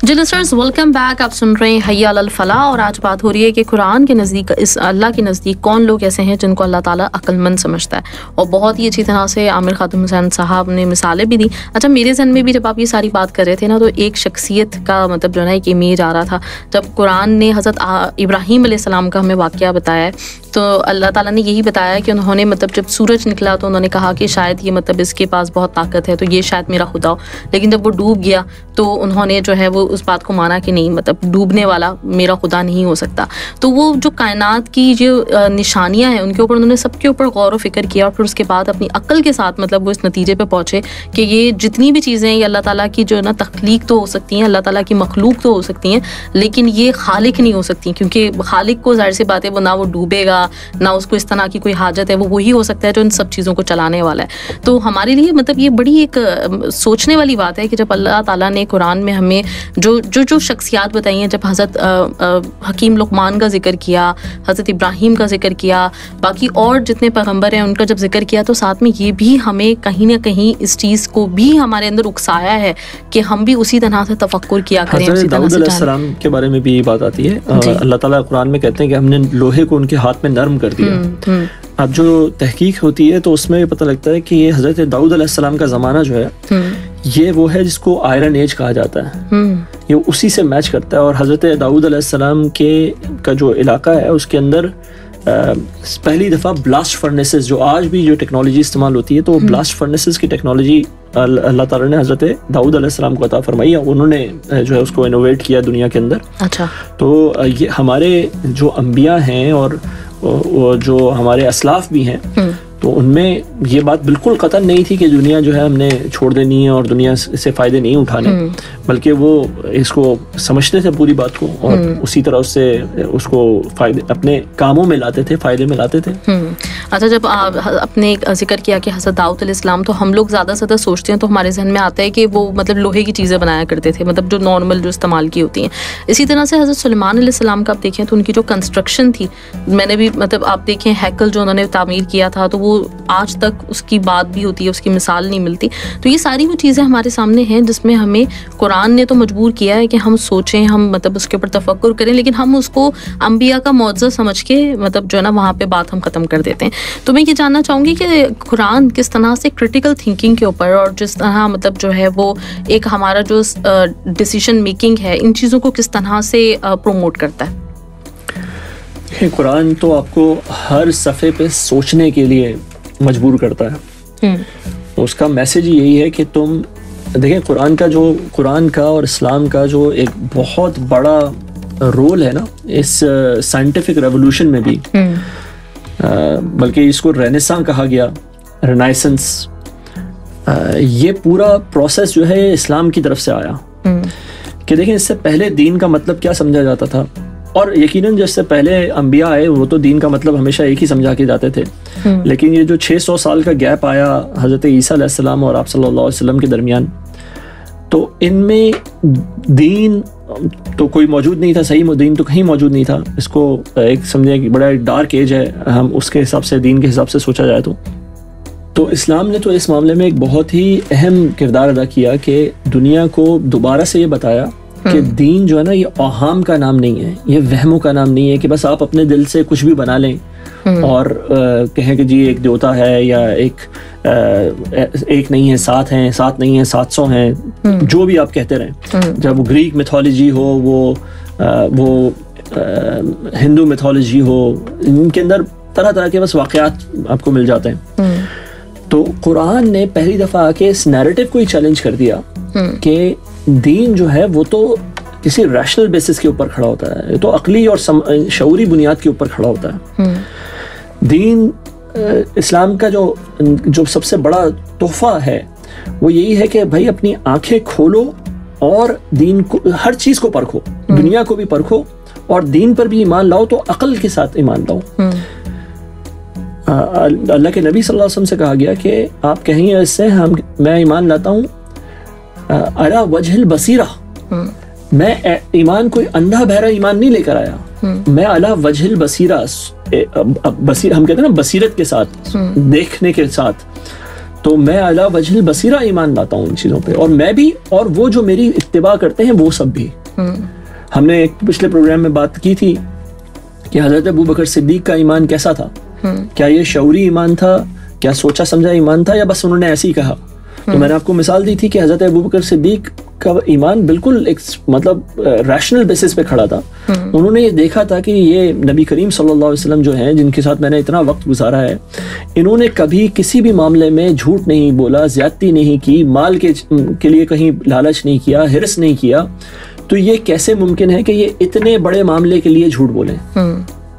جی لسنرز ویلکم بیک. آپ سن رہے ہیں حیا علی الفلاح, اور آج بات ہو رہی ہے کہ قرآن کے نزدیک, اس اللہ کے نزدیک کون لوگ ایسے ہیں جن کو اللہ تعالیٰ عقل مند سمجھتا ہے. اور بہت ہی اچھی طرح سے عامر خاتون حسین صاحب نے مثالیں بھی دی. اچھا میرے ذہن میں بھی جب آپ یہ ساری بات کر رہے تھے نا, تو ایک شخصیت کا مطلب جو ہے نا ایک امیج آ رہا تھا. جب قرآن نے حضرت ابراہیم علیہ السلام کا ہمیں واقعہ بتایا ہے, تو اللہ تعالیٰ نے یہی بتایا کہ انہوں نے مطلب جب سورج نکلا تو انہوں نے کہا کہ شاید یہ مطلب اس کے پاس بہت طاقت ہے, تو یہ شاید میرا خدا ہو. لیکن جب وہ ڈوب گیا تو انہوں نے جو ہے وہ اس بات کو مانا کہ نہیں, مطلب ڈوبنے والا میرا خدا نہیں ہو سکتا. تو وہ جو کائنات کی جو نشانیاں ہیں ان کے اوپر انہوں نے سب کے اوپر غور و فکر کیا, اور پھر اس کے بعد اپنی عقل کے ساتھ مطلب وہ اس نتیجے پہ پہنچے کہ یہ جتنی بھی چیزیں یہ اللہ تعالیٰ کی جو ہے نا تخلیق تو ہو سکتی ہیں, اللہ تعالیٰ کی مخلوق تو ہو سکتی ہیں, لیکن یہ خالق نہیں ہو سکتی, کیونکہ خالق کو ظاہر سی بات ہے وہ نہ وہ ڈوبے گا, نہ اس کو اس طرح کی کوئی حاجت ہے, وہ وہی ہو سکتا ہے جو ان سب چیزوں کو چلانے والا ہے. تو ہمارے لیے مطلب یہ بڑی ایک سوچنے والی بات ہے کہ جب اللہ تعالیٰ نے قرآن میں ہمیں جو شخصیات بتائی ہیں, جب حضرت حکیم لقمان کا ذکر کیا, حضرت ابراہیم کا ذکر کیا, باقی اور جتنے پیغمبر ہیں ان کا جب ذکر کیا, تو ساتھ میں یہ بھی ہمیں کہیں نہ کہیں اس چیز کو بھی ہمارے اندر اکسایا ہے کہ ہم بھی اسی طرح سے تفکر کیا کریں. حضرت داؤد علیہ السلام کے بارے میں بھی یہ بات آتی ہے, اللہ تعالیٰ قرآن میں کہتے ہیں کہ ہم نے لوہے کو ان کے ہاتھ میں نرم کر دیا. اب جو تحقیق ہوتی ہے تو اس میں پتہ لگتا ہے کہ یہ حضرت داؤد علیہ السلام کا زمانہ جو ہے یہ وہ ہے جس کو آئرن ایج کہا جاتا ہے, یہ اسی سے میچ کرتا ہے. اور حضرت داؤد علیہ السلام کا جو علاقہ ہے اس کے اندر پہلی دفعہ بلاسٹ فرنیسز, جو آج بھی جو ٹیکنالوجی استعمال ہوتی ہے, تو وہ بلاسٹ فرنیسز کی ٹیکنالوجی اللہ تعالیٰ نے حضرت داؤد علیہ السلام کو عطا فرمائی, انہوں نے جو ہے اس کو انوویٹ کیا دنیا کے اندر. اچھا, تو یہ ہمارے جو انبیاء ہیں اور جو ہمارے اسلاف بھی ہیں, تو ان میں یہ بات بالکل قطعا نہیں تھی کہ دنیا جو ہے ہم نے چھوڑ دینی ہے اور دنیا سے فائدے نہیں اٹھانے, بلکہ وہ اس کو سمجھتے تھے پوری بات کو, اور اسی طرح اس کو فائدے اپنے کاموں میں لاتے تھے, فائدے میں لاتے تھے. اچھا, جب آپ اپنے ذکر کیا کہ حضرت داؤد علیہ السلام, تو ہم لوگ زیادہ سے زیادہ سوچتے ہیں تو ہمارے ذہن میں آتا ہے کہ وہ مطلب لوہے کی چیزیں بنایا کرتے تھے, مطلب جو نارمل جو استعمال کی ہوتی ہیں. اسی طرح سے حضرت سلیمان علیہ السلام کا آپ دیکھیں تو ان کی جو کنسٹرکشن تھی, میں نے بھی مطلب آپ دیکھیں ہیکل جو انہوں نے تعمیر کیا تھا, تو وہ وہ آج تک اس کی بات بھی ہوتی ہے, اس کی مثال نہیں ملتی. تو یہ ساری وہ چیزیں ہمارے سامنے ہیں جس میں ہمیں قرآن نے تو مجبور کیا ہے کہ ہم سوچیں, ہم مطلب اس کے اوپر تفکر کریں, لیکن ہم اس کو انبیاء کا معجزہ سمجھ کے مطلب جو ہے نا وہاں پہ بات ہم ختم کر دیتے ہیں. تو میں یہ جاننا چاہوں گی کہ قرآن کس طرح سے کرٹیکل تھنکنگ کے اوپر اور جس طرح مطلب جو ہے وہ ایک ہمارا جو ڈیسیشن میکنگ ہے ان چیزوں کو کس طرح سے پروموٹ کرتا ہے. قرآن تو آپ کو ہر صفحے پہ سوچنے کے لیے مجبور کرتا ہے. اس کا میسیج یہی ہے کہ تم دیکھیں, قرآن کا اور اسلام کا جو ایک بہت بڑا رول ہے نا اس سائنٹیفک ریولوشن میں بھی, بلکہ اس کو رینیساں کہا گیا, رینائسنس, یہ پورا پروسیس جو ہے اسلام کی طرف سے آیا. کہ دیکھیں اس سے پہلے دین کا مطلب کیا سمجھا جاتا تھا, اور یقیناً جس سے پہلے انبیاء آئے وہ تو دین کا مطلب ہمیشہ ایک ہی سمجھا کے جاتے تھے, لیکن یہ جو 600 سال کا گیپ آیا حضرت عیسیٰ علیہ السلام اور آپ صلی اللہ علیہ وسلم کے درمیان, تو ان میں دین تو کوئی موجود نہیں تھا, صحیح دین تو کہیں موجود نہیں تھا. اس کو ایک سمجھیں کہ بڑا ڈارک ایج ہے ہم اس کے حساب سے, دین کے حساب سے سوچا جائے تو اسلام نے تو اس معاملے میں ایک بہت ہی اہم کردار ادا کیا کہ دنیا کو دوبارہ سے یہ بتایا کہ دین جو ہے نا یہ اوہام کا نام نہیں ہے, یہ وہموں کا نام نہیں ہے کہ بس آپ اپنے دل سے کچھ بھی بنا لیں اور کہیں کہ جی ایک دیوتا ہے یا ایک نہیں ہے 7 ہیں, 7 نہیں ہیں 700 ہیں, جو بھی آپ کہتے رہیں. جب گریک میتھولوجی ہو, وہ ہندو میتھولوجی ہو, ان کے اندر طرح طرح کے بس واقعات آپ کو مل جاتے ہیں. تو قرآن نے پہلی دفعہ آ کے اس نیریٹو کو ہی چیلنج کر دیا کہ دین جو ہے وہ تو کسی ریشنل بیسس کے اوپر کھڑا ہوتا ہے, تو عقلی اور شعوری بنیاد کے اوپر کھڑا ہوتا ہے. دین اسلام کا جو سب سے بڑا تحفہ ہے وہ یہی ہے کہ بھائی اپنی آنکھیں کھولو اور دین کو, ہر چیز کو پرکھو, دنیا کو بھی پرکھو اور دین پر بھی ایمان لاؤ, تو عقل کے ساتھ ایمان لاؤ. اللہ کے نبی صلی اللہ علیہ وسلم سے کہا گیا کہ آپ کہیں اس سے میں ایمان لاتا ہوں علی وجہ البصیرہ, میں ایمان کوئی اندھا بہرا ایمان نہیں لے کر آیا, میں علی وجہ البصیرہ, ہم کہتے ہیں نا بصیرت کے ساتھ, دیکھنے کے ساتھ, تو میں علی وجہ البصیرہ ایمان لاتا ہوں ان چیزوں پہ, اور میں بھی اور وہ جو میری اتباع کرتے ہیں وہ سب بھی. ہم نے ایک پچھلے پروگرام میں بات کی تھی کہ حضرت ابوبکر صدیق کا ایمان کیسا تھا, کیا یہ شعوری ایمان تھا, کیا سوچا سمجھا ایمان تھا, یا بس انہوں نے ایسے ہی کہا. تو میں نے آپ کو مثال دی تھی کہ حضرت ابوبکر صدیق کا ایمان بالکل ایک مطلب ریشنل بیسس پہ کھڑا تھا. انہوں نے یہ دیکھا تھا کہ یہ نبی کریم صلی اللہ علیہ وسلم جو ہیں, جن کے ساتھ میں نے اتنا وقت گزارا ہے, انہوں نے کبھی کسی بھی معاملے میں جھوٹ نہیں بولا, زیادتی نہیں کی, مال کے لیے کہیں لالچ نہیں کیا, ہرس نہیں کیا. تو یہ کیسے ممکن ہے کہ یہ اتنے بڑے معاملے کے لیے جھوٹ بولیں؟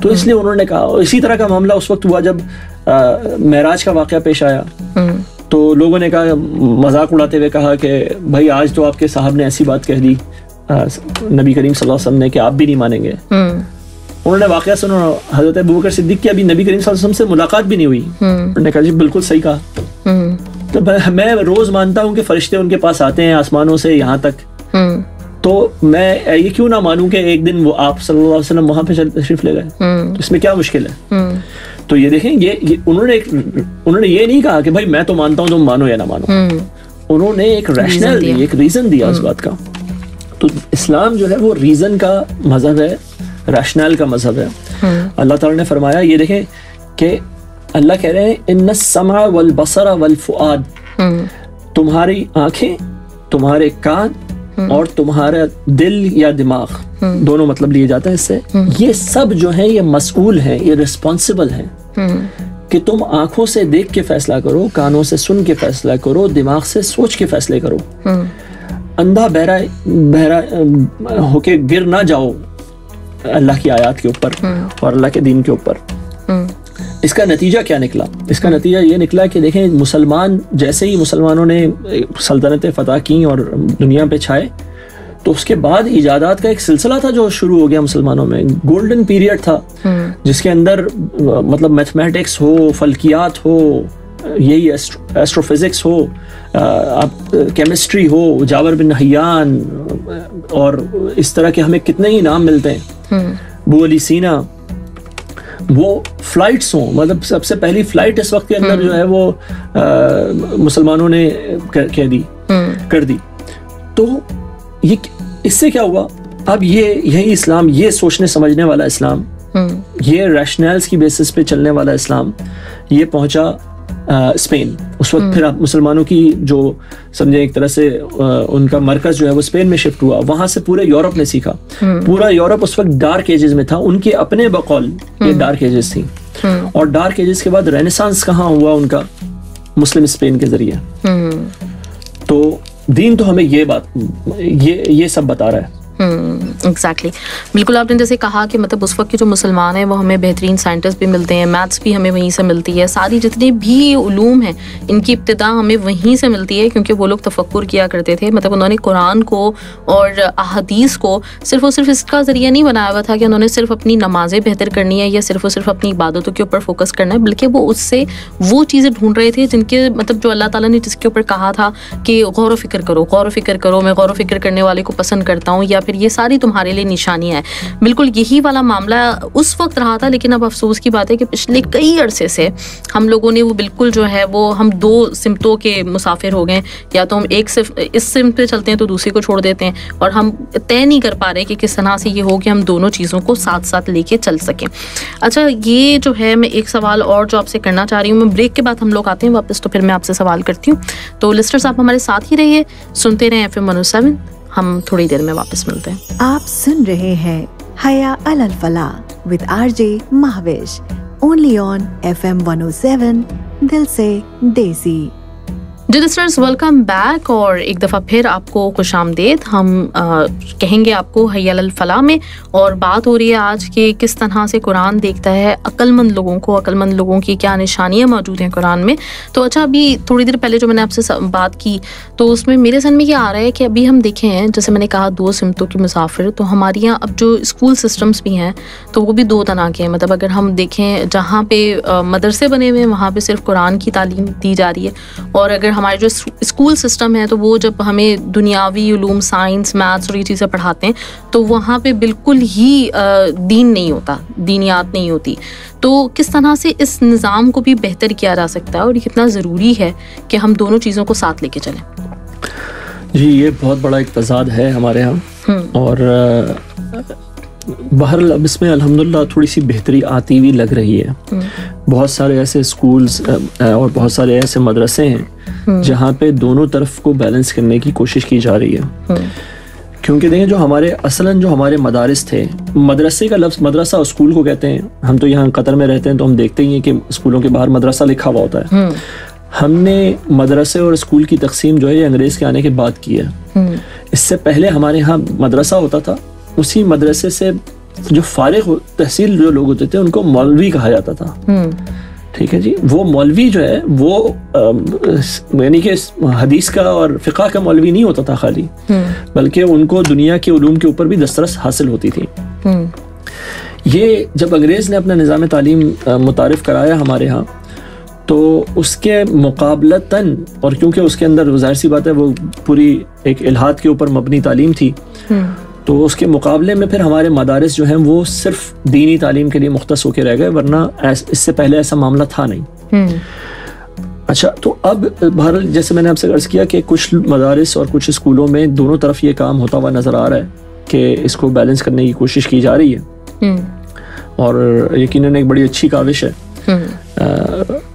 تو اس لیے انہوں نے کہا. اسی طرح کا معاملہ اس وقت ہوا جب معراج کا واقعہ پیش آیا, تو لوگوں نے کہا, مذاق اڑاتے ہوئے کہا کہ بھائی آج تو آپ کے صاحب نے ایسی بات کہہ دی نبی کریم صلی اللہ علیہ وسلم نے کہ آپ بھی نہیں مانیں گے. انہوں نے واقعہ سنا, حضرت ابوبکر صدیق کی ابھی نبی کریم صلی اللہ علیہ وسلم سے ملاقات بھی نہیں ہوئی. انہوں نے کہا جی بالکل صحیح کہا. تو میں روز مانتا ہوں کہ فرشتے ان کے پاس آتے ہیں آسمانوں سے یہاں تک, تو میں یہ کیوں نہ مانوں کہ ایک دن وہ آپ صلی اللہ علیہ وسلم وہاں پہ تشریف لے گئے, اس میں کیا مشکل ہے؟ تو یہ دیکھیں, انہوں نے یہ نہیں کہا کہ بھائی میں تو مانتا ہوں تم مانو یا نہ مانو, انہوں نے ایک ریشنل ایک ریزن دیا اس بات کا. تو اسلام جو ہے وہ ریزن کا مذہب ہے, ریشنل کا مذہب ہے. اللہ تعالیٰ نے فرمایا, یہ دیکھیں کہ اللہ کہہ رہے ہیں ان السمع والبصر والفؤاد, تمہاری آنکھیں, تمہارے کان اور تمہارا دل یا دماغ, دونوں مطلب لیے جاتا ہے اس سے, یہ سب جو ہیں یہ مسئول ہیں, یہ رسپانسبل ہیں کہ تم آنکھوں سے دیکھ کے فیصلہ کرو, کانوں سے سن کے فیصلہ کرو, دماغ سے سوچ کے فیصلے کرو. اندھا بہرا ہو کے گر نہ جاؤ اللہ کی آیات کے اوپر اور اللہ کے دین کے اوپر. اس کا نتیجہ کیا نکلا؟ اس کا نتیجہ یہ نکلا کہ دیکھیں, مسلمان جیسے ہی مسلمانوں نے سلطنتیں فتح کی اور دنیا پہ چھائے, تو اس کے بعد ایجادات کا ایک سلسلہ تھا جو شروع ہو گیا مسلمانوں میں. گولڈن پیریڈ تھا جس کے اندر مطلب میتھمیٹکس ہو, فلکیات ہو, یہی ایسٹرو فزکس ہو, کیمسٹری ہو, جابر بن حیان, اور اس طرح کے ہمیں کتنے ہی نام ملتے ہیں, ابو علی سینا. وہ فلائٹس ہوں, مطلب سب سے پہلی فلائٹ اس وقت کے اندر جو ہے وہ مسلمانوں نے کر دی. تو یہ اس سے کیا ہوا, اب یہی اسلام, یہ سوچنے سمجھنے والا اسلام, یہ ریشنلز کی بیسس پہ چلنے والا اسلام, یہ پہنچا اسپین. اس وقت پھر آپ مسلمانوں کی جو سمجھیں ایک طرح سے ان کا مرکز جو ہے وہ اسپین میں شفٹ ہوا. وہاں سے پورے یورپ نے سیکھا. پورا یورپ اس وقت ڈارک ایجز میں تھا, ان کے اپنے بقول یہ ڈارک ایجز تھی. اور ڈارک ایجز کے بعد رینیسانس کہاں ہوا ان کا, مسلم اسپین کے ذریعے. تو دین تو ہمیں یہ سب بتا رہا ہے. ایگزیکٹلی, بالکل آپ نے جیسے کہا کہ مطلب اس وقت کے جو مسلمان ہیں وہ ہمیں بہترین سائنٹسٹ بھی ملتے ہیں, میتھس بھی ہمیں وہیں سے ملتی ہے, ساری جتنے بھی علوم ہیں ان کی ابتدا ہمیں وہیں سے ملتی ہے, کیونکہ وہ لوگ تفکر کیا کرتے تھے. مطلب انہوں نے قرآن کو اور احادیث کو صرف اور صرف اس کا ذریعہ نہیں بنایا ہوا تھا کہ انہوں نے صرف اپنی نمازیں بہتر کرنی ہے یا صرف اور صرف اپنی عبادتوں کے اوپر فوکس کرنا ہے, بلکہ وہ اس سے وہ چیزیں ڈھونڈ رہے تھے جن کے مطلب جو اللہ تعالیٰ نے جس کے اوپر کہا تھا کہ غور و فکر کرو, میں غور و فکر کرنے والے کو پسند کرتا ہوں, یا پھر یہ ساری تمہارے لیے نشانیاں ہیں. بالکل یہی والا معاملہ اس وقت رہا تھا, لیکن اب افسوس کی بات ہے کہ پچھلے کئی عرصے سے ہم لوگوں نے وہ بالکل جو ہے وہ ہم دو سمتوں کے مسافر ہو گئے, یا تو ہم ایک اس سمت پہ چلتے ہیں تو دوسری کو چھوڑ دیتے ہیں, اور ہم طے نہیں کر پا رہے کہ کس طرح سے یہ ہو کہ ہم دونوں چیزوں کو ساتھ ساتھ لے کے چل سکیں. اچھا, یہ جو ہے میں ایک سوال اور جو آپ سے کرنا چاہ رہی ہوں, میں بریک کے بعد ہم لوگ آتے ہیں واپس, تو پھر میں آپ سے سوال کرتی ہوں. تو لسٹرز آپ ہمارے ساتھ ہی رہیے, سنتے رہیں FM 107. ہم تھوڑی دیر میں واپس ملتے ہیں. آپ سن رہے ہیں حیا علی الفلاح with RJ Mehwish, only on FM 107 دل سے دیسی. جی لسنرز, ویلکم بیک, اور ایک دفعہ پھر آپ کو خوش آمدید. ہم کہیں گے آپ کو حی علی الفلاح میں, اور بات ہو رہی ہے آج کہ کس طرح سے قرآن دیکھتا ہے عقل مند لوگوں کی کیا نشانیاں موجود ہیں قرآن میں. تو اچھا, ابھی تھوڑی دیر پہلے جو میں نے آپ سے بات کی تو اس میں میرے ذہن میں یہ آ رہا ہے کہ ابھی ہم دیکھیں ہیں, جیسے میں نے کہا دو سمتوں کی مسافر, تو ہمارے یہاں اب جو اسکول سسٹمس بھی ہیں تو وہ بھی دو طرح کے ہیں. مطلب اگر ہم دیکھیں جہاں پہ مدرسے بنے ہوئے ہیں وہاں پہ صرف قرآن کی تعلیم دی جا رہی ہے, اور اگر ہمارے جو اسکول سسٹم ہے تو وہ جب ہمیں دنیاوی علوم, سائنس, میتھس اور یہ چیزیں پڑھاتے ہیں تو وہاں پہ بالکل ہی دین نہیں ہوتا, دینیات نہیں ہوتی. تو کس طرح سے اس نظام کو بھی بہتر کیا جا سکتا ہے, اور یہ کتنا ضروری ہے کہ ہم دونوں چیزوں کو ساتھ لے کے چلیں؟ جی, یہ بہت بڑا ایک تضاد ہے ہمارے ہاں, اور بہرحال اب اس میں الحمدللہ تھوڑی سی بہتری آتی ہوئی لگ رہی ہے. بہت سارے ایسے اسکولز اور بہت سارے ایسے مدرسے ہیں جہاں پہ دونوں طرف کو بیلنس کرنے کی کوشش کی جا رہی ہے. کیونکہ دیکھیں جو ہمارے مدارس تھے, مدرسے کا لفظ مدرسہ اسکول کو کہتے ہیں. ہم تو یہاں قطر میں رہتے ہیں تو ہم دیکھتے ہی ہیں کہ اسکولوں کے باہر مدرسہ لکھا ہوا ہوتا ہے. ہم نے مدرسے اور اسکول کی تقسیم جو ہے انگریز کے آنے کے بعد کی ہے. اس سے پہلے ہمارے یہاں مدرسہ ہوتا تھا, اسی مدرسے سے جو فارغ تحصیل جو لوگ ہوتے تھے ان کو مولوی کہا جاتا تھا. ٹھیک ہے جی, وہ مولوی جو ہے وہ یعنی کہ حدیث کا اور فقہ کا مولوی نہیں ہوتا تھا خالی, بلکہ ان کو دنیا کے علوم کے اوپر بھی دسترس حاصل ہوتی تھی. یہ جب انگریز نے اپنا نظام تعلیم متعارف کرایا ہمارے ہاں تو اس کے مقابلتاً, اور کیونکہ اس کے اندر ظاہر سی بات ہے وہ پوری ایک الہاد کے اوپر مبنی تعلیم تھی, تو اس کے مقابلے میں پھر ہمارے مدارس جو ہیں وہ صرف دینی تعلیم کے لیے مختص ہو کے رہ گئے, ورنہ اس سے پہلے ایسا معاملہ تھا نہیں. اچھا, تو اب بہرحال جیسے میں نے آپ سے عرض کیا کہ کچھ مدارس اور کچھ اسکولوں میں دونوں طرف یہ کام ہوتا ہوا نظر آ رہا ہے کہ اس کو بیلنس کرنے کی کوشش کی جا رہی ہے, اور یقیناً ایک بڑی اچھی کاوش ہے.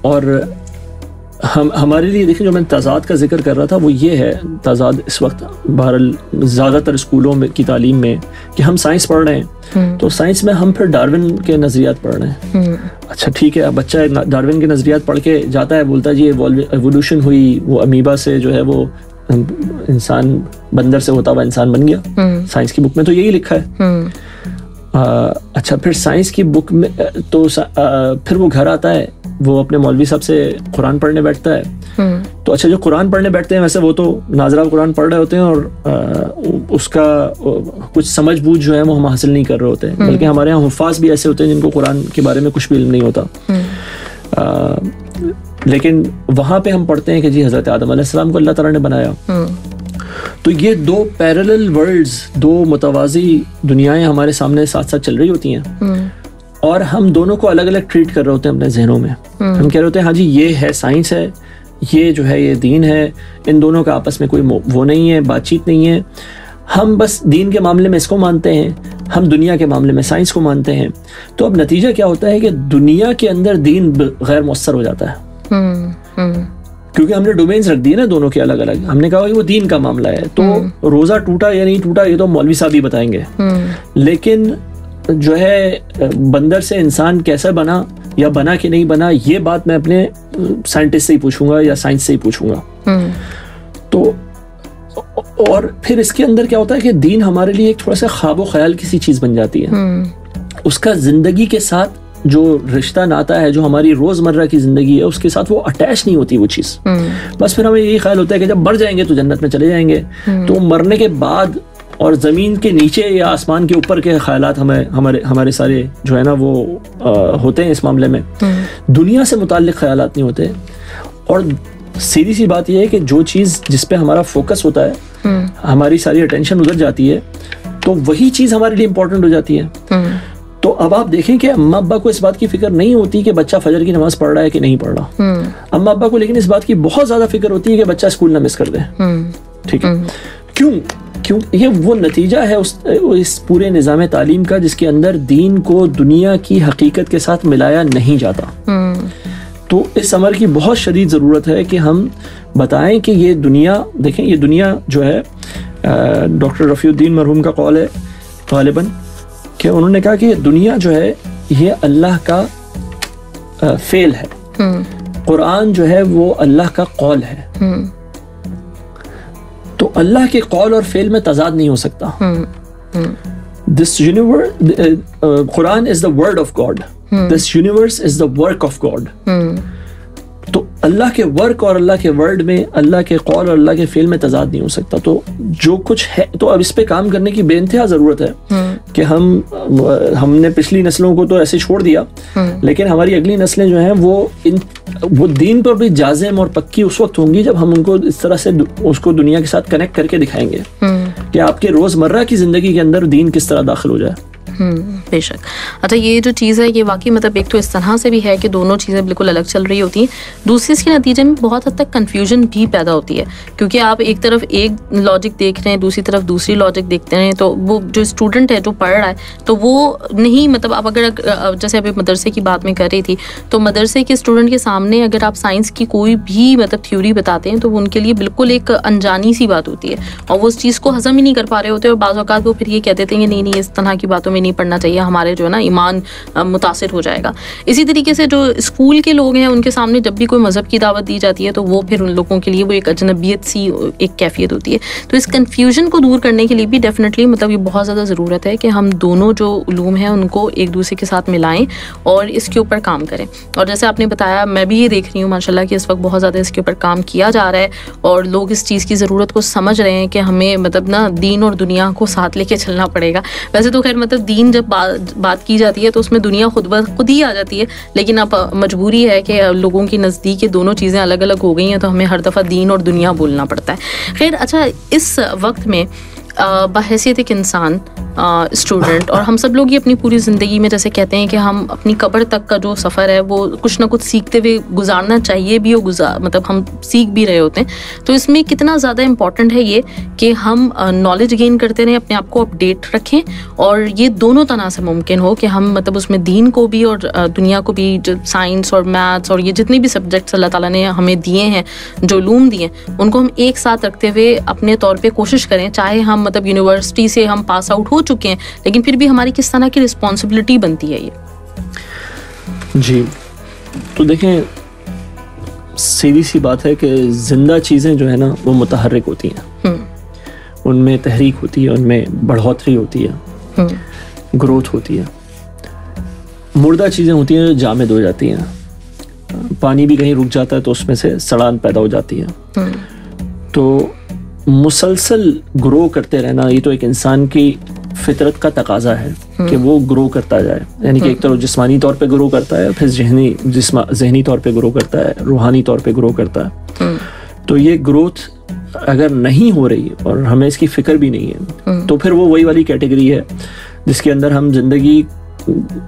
اور ہمارے لیے دیکھیں, جو میں تضاد کا ذکر کر رہا تھا وہ یہ ہے, تضاد اس وقت بہرحال زیادہ تر اسکولوں میں کی تعلیم میں کہ ہم سائنس پڑھ رہے ہیں تو سائنس میں ہم پھر ڈارون کے نظریات پڑھ رہے ہیں. اچھا ٹھیک ہے, اب بچہ ڈارون کے نظریات پڑھ کے جاتا ہے, بولتا ہے جی ایوولوشن ہوئی, وہ امیبا سے جو ہے وہ انسان بندر سے ہوتا ہوا انسان بن گیا. سائنس کی بک میں تو یہی لکھا ہے. اچھا, پھر سائنس کی بک میں تو پھر وہ گھر آتا ہے, وہ اپنے مولوی صاحب سے قرآن پڑھنے بیٹھتا ہے. تو اچھا, جو قرآن پڑھنے بیٹھتے ہیں ویسے وہ تو ناظرہ قرآن پڑھ رہے ہوتے ہیں اور اس کا کچھ سمجھ بوجھ جو ہے وہ ہم حاصل نہیں کر رہے ہوتے ہیں, بلکہ ہمارے یہاں حفاظ بھی ایسے ہوتے ہیں جن کو قرآن کے بارے میں کچھ بھی علم نہیں ہوتا. لیکن وہاں پہ ہم پڑھتے ہیں کہ جی حضرت آدم علیہ السلام کو اللہ تعالیٰ نے بنایا. تو یہ دو پیرلل ورلڈز, دو متوازی دنیایں ہمارے سامنے ساتھ ساتھ چل رہی ہوتی ہیں, اور ہم دونوں کو الگ الگ ٹریٹ کر رہے ہوتے ہیں اپنے ذہنوں میں. ہم کہہ رہے ہوتے ہیں ہاں جی یہ ہے سائنس ہے, یہ جو ہے یہ دین ہے, ان دونوں کا آپس میں کوئی وہ نہیں ہے, بات چیت نہیں ہے. ہم بس دین کے معاملے میں اس کو مانتے ہیں, ہم دنیا کے معاملے میں سائنس کو مانتے ہیں. تو اب نتیجہ کیا ہوتا ہے کہ دنیا کے اندر دین غیر مؤثر ہو جاتا ہے, کیونکہ ہم نے ڈومینز رکھ دیے نا دونوں کے الگ الگ. ہم نے کہا کہ وہ دین کا معاملہ ہے, تو روزہ ٹوٹا یا نہیں ٹوٹا یہ تو مولوی صاحب ہی بتائیں گے, لیکن جو ہے بندر سے انسان کیسا بنا یا بنا کہ نہیں بنا, یہ بات میں اپنے سائنٹسٹ سے ہی پوچھوں گا یا سائنس سے ہی پوچھوں گا. تو اور پھر اس کے اندر کیا ہوتا ہے کہ دین ہمارے لیے ایک تھوڑا سا خواب و خیال کسی چیز بن جاتی ہے. اس کا زندگی کے ساتھ جو رشتہ ناتا ہے, جو ہماری روزمرہ کی زندگی ہے, اس کے ساتھ وہ اٹیچ نہیں ہوتی وہ چیز. بس پھر ہمیں یہی خیال ہوتا ہے کہ جب مر جائیں گے تو جنت میں چلے جائیں گے. تو مرنے کے بعد اور زمین کے نیچے یا آسمان کے اوپر کے خیالات ہمارے سارے جو ہے نا وہ ہوتے ہیں اس معاملے میں. دنیا سے متعلق خیالات نہیں ہوتے. اور سیدھی سی بات یہ ہے کہ جو چیز جس پہ ہمارا فوکس ہوتا ہے, ہماری ساری اٹینشن ادھر جاتی ہے, تو وہی چیز ہمارے لیے امپورٹنٹ ہو جاتی ہے. تو اب آپ دیکھیں کہ اماں ابا کو اس بات کی فکر نہیں ہوتی کہ بچہ فجر کی نماز پڑھ رہا ہے کہ نہیں پڑھ رہا. اماں ابا کو لیکن اس بات کی بہت زیادہ فکر ہوتی ہے کہ بچہ اسکول نہ مس کر دے. ٹھیک ہے, کیوں یہ وہ نتیجہ ہے اس پورے نظام تعلیم کا جس کے اندر دین کو دنیا کی حقیقت کے ساتھ ملایا نہیں جاتا. تو اس امر کی بہت شدید ضرورت ہے کہ ہم بتائیں کہ یہ دنیا, دیکھیں یہ دنیا جو ہے, ڈاکٹر رفیع الدین مرحوم کا قول ہے غالباً کہ انہوں نے کہا کہ یہ دنیا جو ہے یہ اللہ کا فعل ہے, قرآن جو ہے وہ اللہ کا قول ہے. تو اللہ کے قول اور فعل میں تضاد نہیں ہو سکتا. This universe, Quran is the word of God. This universe is the work of God. تو اللہ کے ورک اور اللہ کے ورڈ میں, اللہ کے قول اور اللہ کے فعل میں تضاد نہیں ہو سکتا. تو جو کچھ ہے, تو اب اس پہ کام کرنے کی بے انتہا ضرورت ہے کہ ہم نے پچھلی نسلوں کو تو ایسے چھوڑ دیا, لیکن ہماری اگلی نسلیں جو ہیں وہ دین پر بھی جازم اور پکی اس وقت ہوں گی جب ہم ان کو اس طرح سے اس کو دنیا کے ساتھ کنیکٹ کر کے دکھائیں گے کہ آپ کے روزمرہ کی زندگی کے اندر دین کس طرح داخل ہو جائے. بے شک. اچھا یہ جو چیز ہے یہ واقعی مطلب ایک تو اس طرح سے بھی ہے کہ دونوں چیزیں بالکل الگ چل رہی ہوتی ہیں, دوسری اس کے نتیجے میں بہت حد تک کنفیوژن بھی پیدا ہوتی ہے, کیونکہ آپ ایک طرف ایک لاجک دیکھ رہے ہیں, دوسری طرف دوسری لاجک دیکھتے ہیں, تو وہ جو اسٹوڈنٹ ہے جو پڑھ رہا ہے تو وہ نہیں, مطلب آپ اگر جیسے ابھی مدرسے کی بات میں کر رہی تھی, تو مدرسے کے اسٹوڈنٹ کے سامنے اگر آپ سائنس کی کوئی بھی مطلب تھیوری بتاتے ہیں تو وہ ان کے لیے بالکل ایک انجانی سی بات ہوتی ہے, اور وہ اس چیز کو ہضم ہی نہیں کر پا رہے ہوتے, اور بعض اوقات وہ پھر یہ کہہ دیتے ہیں کہ نہیں اس طرح کی باتوں میں نہیں پڑھنا چاہیے, ہمارے جو ہے نا ایمان متاثر ہو جائے گا. اسی طریقے سے جو اسکول کے لوگ ہیں ان کے سامنے جب بھی کوئی مذہب کی دعوت دی جاتی ہے تو وہ پھر ان لوگوں کے لیے وہ ایک اجنبیت سی ایک کیفیت ہوتی ہے. تو اس کنفیوژن کو دور کرنے کے لیے بھی ڈیفینیٹلی مطلب یہ بہت زیادہ ضرورت ہے کہ ہم دونوں جو علوم ہیں ان کو ایک دوسرے کے ساتھ ملائیں اور اس کے اوپر کام کریں. اور جیسے آپ نے بتایا, میں بھی یہ دیکھ رہی ہوں ماشاء اللہ کہ اس وقت بہت زیادہ اس کے اوپر کام کیا جا رہا ہے, اور لوگ اس چیز کی ضرورت کو سمجھ رہے ہیں کہ ہمیں مطلب نا دین اور دنیا کو ساتھ لے کے چلنا پڑے گا. ویسے تو خیر مطلب دین جب بات کی جاتی ہے تو اس میں دنیا خود ہی آ جاتی ہے, لیکن اب مجبوری ہے کہ لوگوں کی نزدیک یہ دونوں چیزیں الگ الگ ہو گئی ہیں, تو ہمیں ہر دفعہ دین اور دنیا بولنا پڑتا ہے. خیر اچھا, اس وقت میں بحیثیت ایک انسان اسٹوڈنٹ, اور ہم سب لوگ یہ اپنی پوری زندگی میں جیسے کہتے ہیں کہ ہم اپنی قبر تک کا جو سفر ہے وہ کچھ نہ کچھ سیکھتے ہوئے گزارنا چاہیے بھی, اور مطلب ہم سیکھ بھی رہے ہوتے ہیں. تو اس میں کتنا زیادہ امپورٹنٹ ہے یہ کہ ہم نالج گین کرتے رہیں, اپنے آپ کو اپڈیٹ رکھیں, اور یہ دونوں طرح سے ممکن ہو کہ ہم مطلب اس میں دین کو بھی اور دنیا کو بھی, جو سائنس اور میتھس اور یہ جتنے بھی سبجیکٹس اللہ تعالیٰ نے ہمیں دیے ہیں, جو علوم دیے ہیں, ان کو ہم ایک ساتھ رکھتے ہوئے اپنے طور پہ کوشش کریں. چاہے ہم مطلب یونیورسٹی سے ہم پاس آؤٹ ہو چکے ہیں, لیکن پھر بھی ہماری کس طرح کی رسپانسبلٹی بنتی ہے یہ. جی تو دیکھیں, سیدھی سی بات ہے کہ زندہ چیزیں جو ہے نا وہ متحرک ہوتی ہیں, ان میں تحریک ہوتی ہے, ان میں بڑھوتری ہوتی ہے, گروتھ ہوتی ہے. مردہ چیزیں ہوتی ہیں جو جامد ہو جاتی ہیں, پانی بھی کہیں رک جاتا ہے تو اس میں سے سڑان پیدا ہو جاتی ہے. تو مسلسل گرو کرتے رہنا یہ تو ایک انسان کی فطرت کا تقاضا ہے کہ وہ گرو کرتا جائے, یعنی کہ ایک طرف جسمانی طور پہ گرو کرتا ہے, پھر ذہنی طور پہ گرو کرتا ہے, روحانی طور پہ گرو کرتا ہے. تو یہ گروتھ اگر نہیں ہو رہی اور ہمیں اس کی فکر بھی نہیں ہے تو پھر وہ وہی والی کیٹیگری ہے جس کے اندر ہم زندگی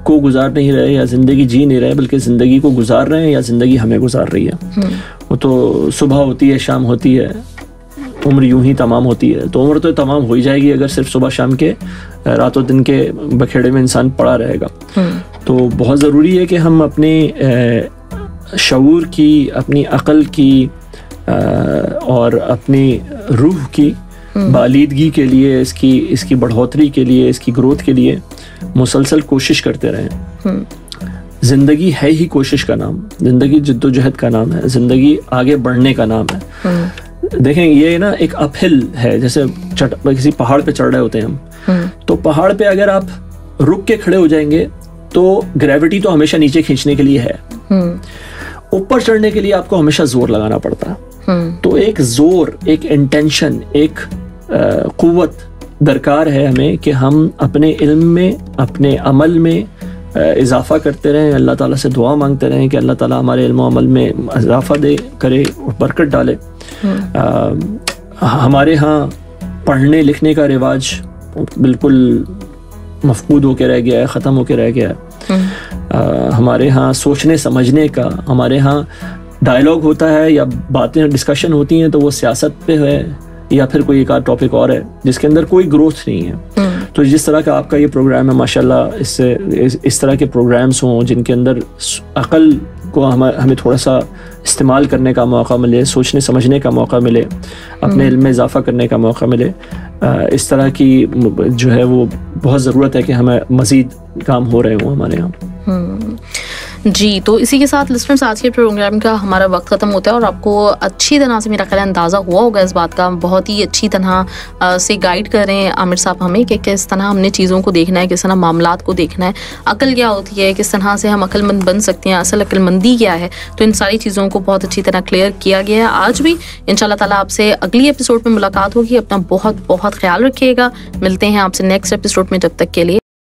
کو گزار نہیں رہے یا زندگی جی نہیں رہے, بلکہ زندگی کو گزار رہے ہیں یا زندگی ہمیں گزار رہی ہے. وہ تو صبح ہوتی ہے, شام ہوتی ہے, عمر یوں ہی تمام ہوتی ہے. تو عمر تو تمام ہو ہی جائے گی اگر صرف صبح شام کے رات و دن کے بکھیڑے میں انسان پڑا رہے گا. تو بہت ضروری ہے کہ ہم اپنے شعور کی, اپنی عقل کی اور اپنی روح کی بالیدگی کے لیے, اس کی بڑھوتری کے لیے, اس کی گروتھ کے لیے مسلسل کوشش کرتے رہیں. زندگی ہے ہی کوشش کا نام, زندگی جد و جہد کا نام ہے, زندگی آگے بڑھنے کا نام ہے. دیکھیں یہ نا ایک اپ ہل ہے, جیسے کسی پہاڑ پہ چڑھ رہے ہوتے ہیں ہم, تو پہاڑ پہ اگر آپ رک کے کھڑے ہو جائیں گے تو گریوٹی تو ہمیشہ نیچے کھینچنے کے لیے ہے, اوپر چڑھنے کے لیے آپ کو ہمیشہ زور لگانا پڑتا ہے. تو ایک زور, ایک انٹینشن, ایک قوت درکار ہے ہمیں کہ ہم اپنے علم میں, اپنے عمل میں اضافہ کرتے رہیں, اللہ تعالیٰ سے دعا مانگتے رہیں کہ اللہ تعالیٰ ہمارے علم و عمل میں اضافہ دے کرے اور برکت ڈالے. ہمارے ہاں پڑھنے لکھنے کا رواج بالکل مفقود ہو کے رہ گیا ہے, ختم ہو کے رہ گیا ہے. ہمارے ہاں سوچنے سمجھنے کا, ہمارے ہاں ڈائلاگ ہوتا ہے یا باتیں ڈسکشن ہوتی ہیں تو وہ سیاست پہ ہے یا پھر کوئی ایک آدھ ٹاپک اور ہے جس کے اندر کوئی گروتھ نہیں ہے. تو جس طرح کا آپ کا یہ پروگرام ہے ماشاءاللہ, اس طرح کے پروگرامز ہوں جن کے اندر عقل کو ہمیں تھوڑا سا استعمال کرنے کا موقع ملے, سوچنے سمجھنے کا موقع ملے, اپنے علم میں اضافہ کرنے کا موقع ملے, اس طرح کی جو ہے وہ بہت ضرورت ہے کہ ہمیں مزید کام ہو رہے ہوں ہمارے یہاں. جی, تو اسی کے ساتھ لسنرز آج کے پروگرام کا ہمارا وقت ختم ہوتا ہے, اور آپ کو اچھی طرح سے میرا خیال اندازہ ہوا ہوگا اس بات کا. بہت ہی اچھی طرح سے گائیڈ کر رہے ہیں عامر صاحب ہمیں کہ کس طرح ہم نے چیزوں کو دیکھنا ہے, کس طرح معاملات کو دیکھنا ہے, عقل کیا ہوتی ہے, کس طرح سے ہم عقل مند بن سکتے ہیں, اصل عقل مندی کیا ہے. تو ان ساری چیزوں کو بہت اچھی طرح کلیئر کیا گیا ہے. آج بھی انشاءاللہ تعالیٰ آپ سے اگلی ایپیسوڈ میں ملاقات ہوگی. اپنا بہت بہت خیال رکھیے گا. ملتے ہیں آپ سے نیکسٹ ایپیسوڈ میں. جب تک کے لیے